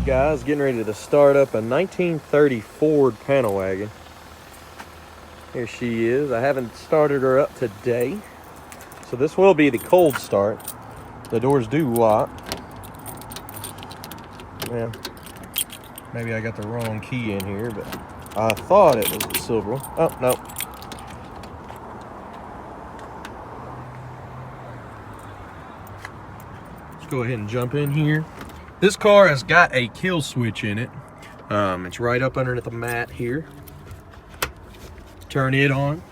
guys, getting ready to start up a 1930 Ford panel wagon. Here she is. I haven't started her up today, so this will be the cold start. The doors do lock. Yeah, maybe I got the wrong key in here, but I thought it was the silver one. Oh, no. Let's go ahead and jump in here. This car has got a kill switch in it. It's right up underneath the mat here. Turn it on.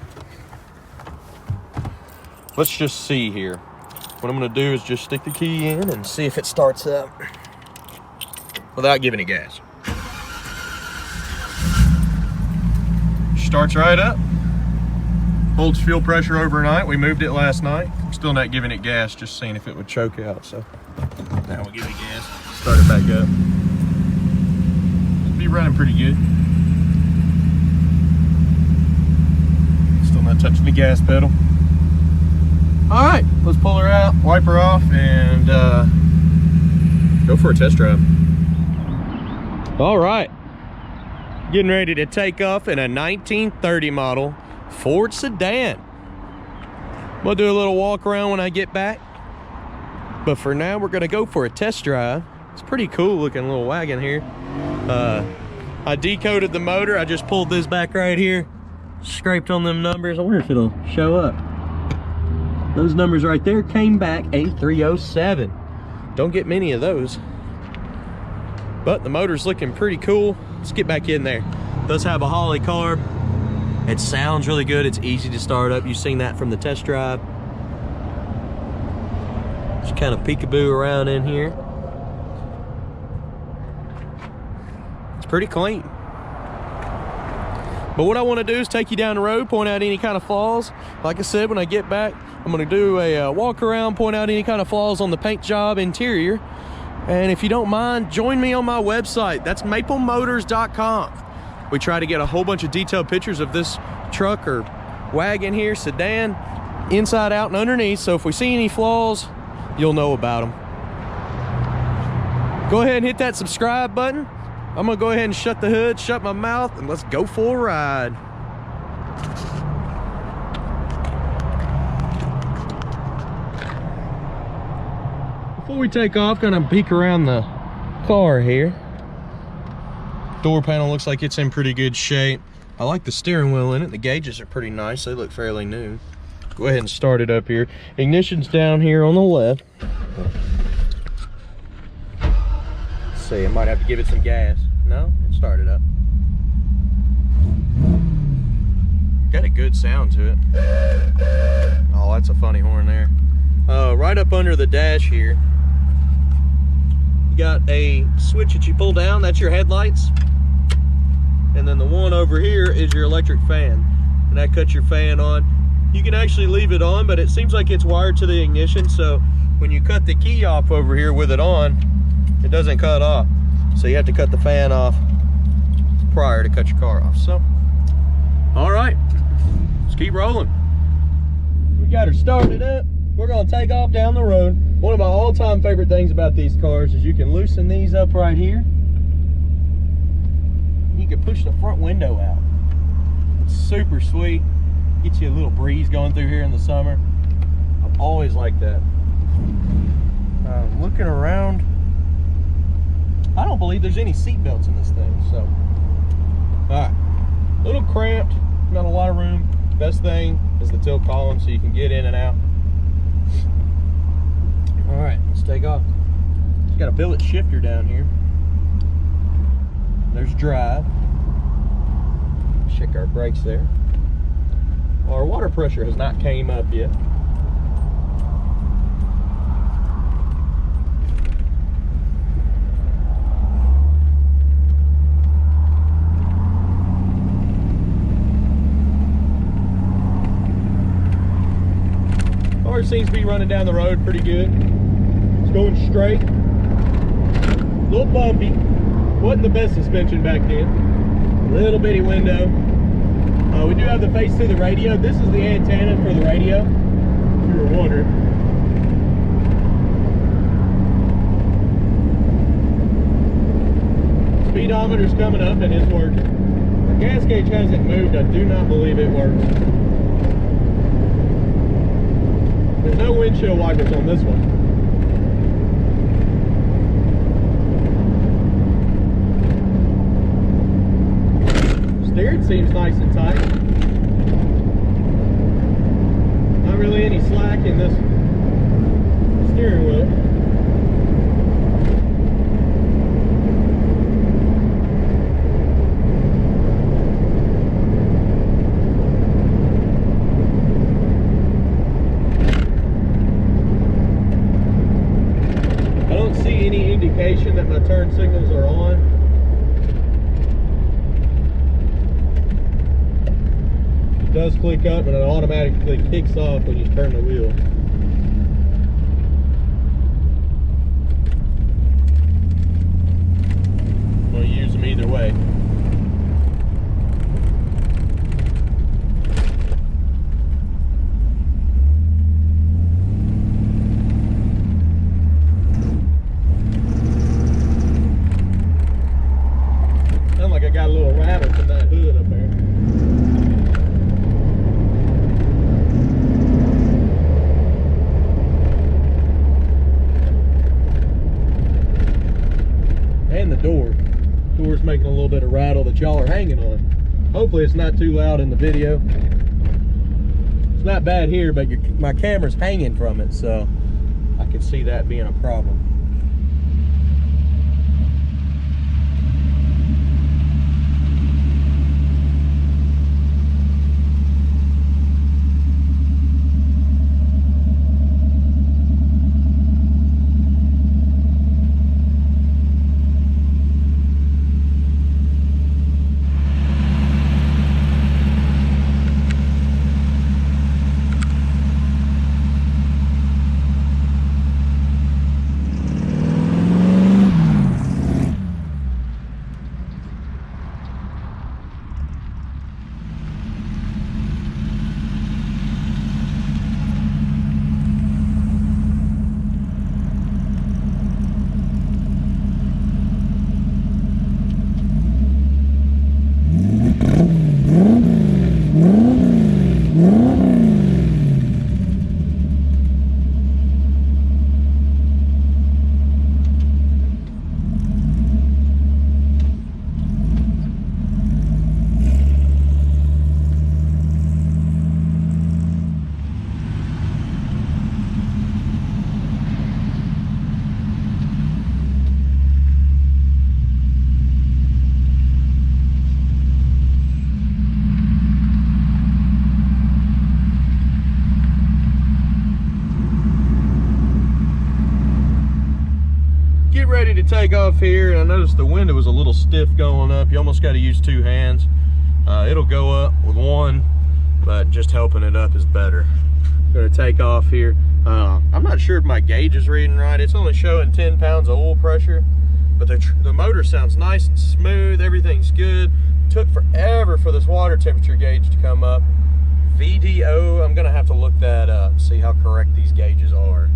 Let's just see here. What I'm gonna do is just stick the key in and see if it starts up without giving it gas. Starts right up. Holds fuel pressure overnight. We moved it last night. Still not giving it gas, just seeing if it would choke out. So now we'll give it gas. Start it back up. It'll be running pretty good. Still not touching the gas pedal. All right, let's pull her out, wipe her off, and go for a test drive. All right, getting ready to take off in a 1930 model Ford Sedan. We'll do a little walk around when I get back, but for now we're gonna go for a test drive. It's a pretty cool looking little wagon here. I decoded the motor. I just pulled this back right here, scraped on them numbers. I wonder if it'll show up. Those numbers right there came back A307. Don't get many of those, but the motor's looking pretty cool. Let's get back in there. It does have a Holley carb. It sounds really good. It's easy to start up. You've seen that from the test drive. Just kind of peekaboo around in here. It's pretty clean. But what I want to do is take you down the road, point out any kind of flaws. Like I said, when I get back, I'm going to do a walk around, point out any kind of flaws on the paint job, interior. And if you don't mind, join me on my website. That's maplmotors.com. We try to get a whole bunch of detailed pictures of this truck or wagon here, sedan, inside, out, and underneath. So if we see any flaws, you'll know about them. Go ahead and hit that subscribe button. I'm gonna go ahead and shut the hood, shut my mouth, and let's go for a ride. Before we take off, gonna peek around the car here. Door panel looks like it's in pretty good shape. I like the steering wheel in it. The gauges are pretty nice. They look fairly new. Go ahead and start it up here. Ignition's down here on the left. Let's see, I might have to give it some gas. No, it started up. Got a good sound to it. Oh, that's a funny horn there. Right up under the dash here, you got a switch that you pull down. That's your headlights. And then the one over here is your electric fan. And that cuts your fan on. You can actually leave it on, but it seems like it's wired to the ignition. So when you cut the key off over here with it on, it doesn't cut off. So you have to cut the fan off prior to cut your car off. So, all right, let's keep rolling. We got her started up. We're gonna take off down the road. One of my all-time favorite things about these cars is you can loosen these up right here. You can push the front window out. It's super sweet. Gets you a little breeze going through here in the summer. I've always liked that. Looking around, I don't believe there's any seat belts in this thing, so. All right, a little cramped, not a lot of room. Best thing is the tilt column so you can get in and out. All right, let's take off. It's got a billet shifter down here. There's drive. Check our brakes there. Our water pressure has not came up yet. Car seems to be running down the road pretty good. It's going straight. A little bumpy. Wasn't the best suspension back then. Little bitty window. We do have the face to the radio. This is the antenna for the radio, if you were wondering. speedometer's coming up and it's working. The gas gauge hasn't moved. I do not believe it works. There's no windshield wipers on this one. Steering seems nice and tight. Not really any slack in this steering wheel. I don't see any indication that my turn signals are on. It does click up and it automatically kicks off when you turn the wheel. I'm going to use them either way. Sounds like I got a little rattle from that hood up there. And the door's making a little bit of rattle that y'all are hanging on. Hopefully it's not too loud in the video. It's not bad here, but my camera's hanging from it, so I can see that being a problem. Ready to take off here, and I noticed the window was a little stiff going up. You almost got to use two hands. It'll go up with one, but just helping it up is better. Going to take off here. I'm not sure if my gauge is reading right. It's only showing 10 pounds of oil pressure, but the motor sounds nice and smooth. Everything's good. It took forever for this water temperature gauge to come up. VDO, I'm going to have to look that up, see how correct these gauges are.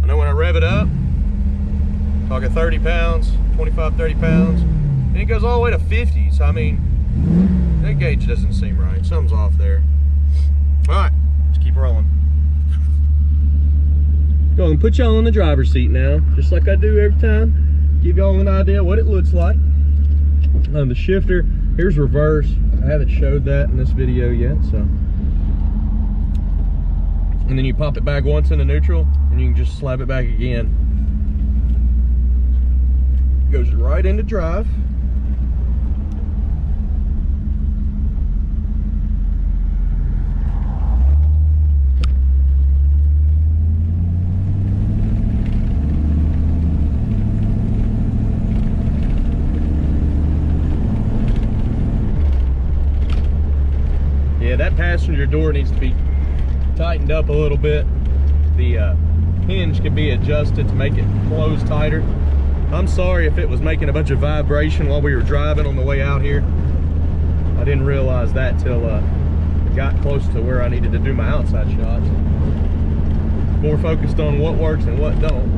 I know when I rev it up, talking 30 pounds, 25, 30 pounds, and it goes all the way to 50. So, I mean, that gauge doesn't seem right. Something's off there. All right, let's keep rolling. Go and put y'all in the driver's seat now, just like I do every time. Give y'all an idea what it looks like. The shifter, here's reverse. I haven't showed that in this video yet, so. And then you pop it back once into neutral, and you can just slap it back again. Goes right into drive. Yeah, that passenger door needs to be tightened up a little bit. The hinge can be adjusted to make it close tighter. I'm sorry if it was making a bunch of vibration while we were driving on the way out here. I didn't realize that till I got close to where I needed to do my outside shots. More focused on what works and what don't.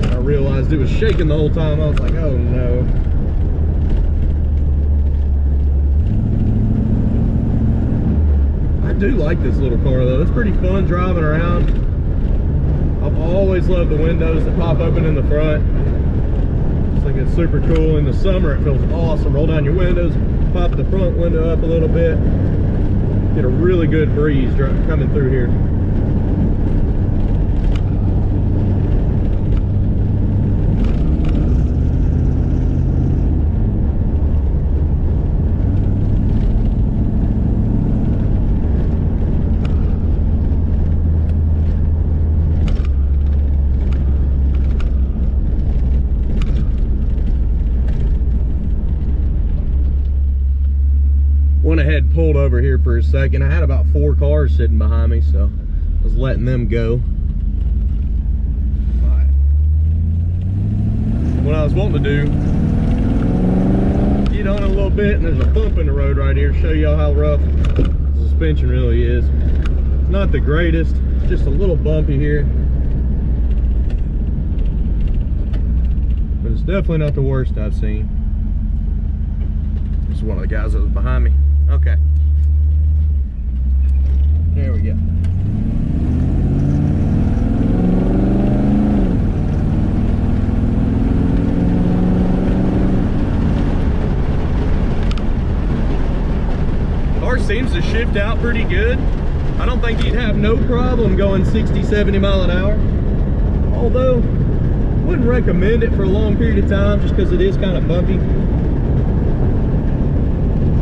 So, I realized it was shaking the whole time. I was like, oh no. I do like this little car though. It's pretty fun driving around. I've always loved the windows that pop open in the front. I think it's super cool. In the summer it feels awesome. Roll down your windows, pop the front window up a little bit. Get a really good breeze coming through here. Went ahead and pulled over here for a second. I had about 4 cars sitting behind me, so I was letting them go. Right. What I was wanting to do, get on a little bit, and there's a bump in the road right here to show y'all how rough the suspension really is. It's not the greatest, just a little bumpy here. But it's definitely not the worst I've seen. This is one of the guys that was behind me. Okay. There we go. Car seems to shift out pretty good. I don't think you'd have no problem going 60, 70 mile an hour. Although, wouldn't recommend it for a long period of time just because it is kind of bumpy.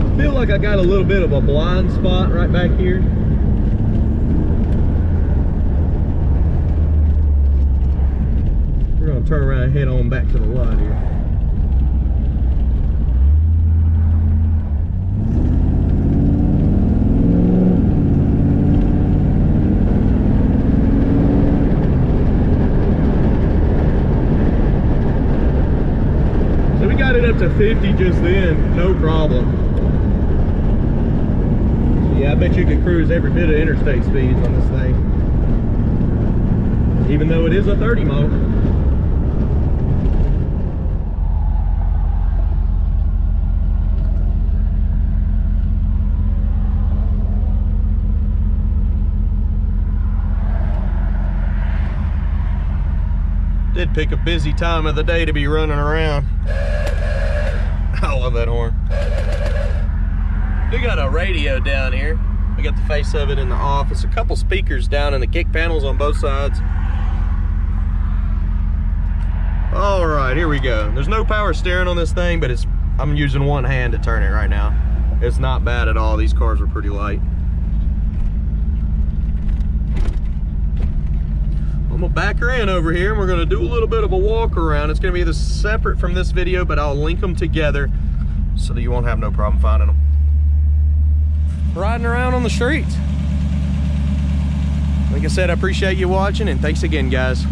I feel like I got a little bit of a blind spot right back here. We're gonna turn around and head on back to the lot here. So we got it up to 50 just then, no problem. Yeah, I bet you could cruise every bit of interstate speeds on this thing. Even though it is a 30 mile. Did pick a busy time of the day to be running around. I love that horn. We got a radio down here. We got the face of it in the office. A couple speakers down in the kick panels on both sides. All right, here we go. There's no power steering on this thing, but I'm using one hand to turn it right now. It's not bad at all. These cars are pretty light. I'm gonna back her in over here and we're gonna do a little bit of a walk around. It's gonna be separate from this video, but I'll link them together so that you won't have no problem finding them. Riding around on the streets. Like I said, I appreciate you watching, and thanks again, guys.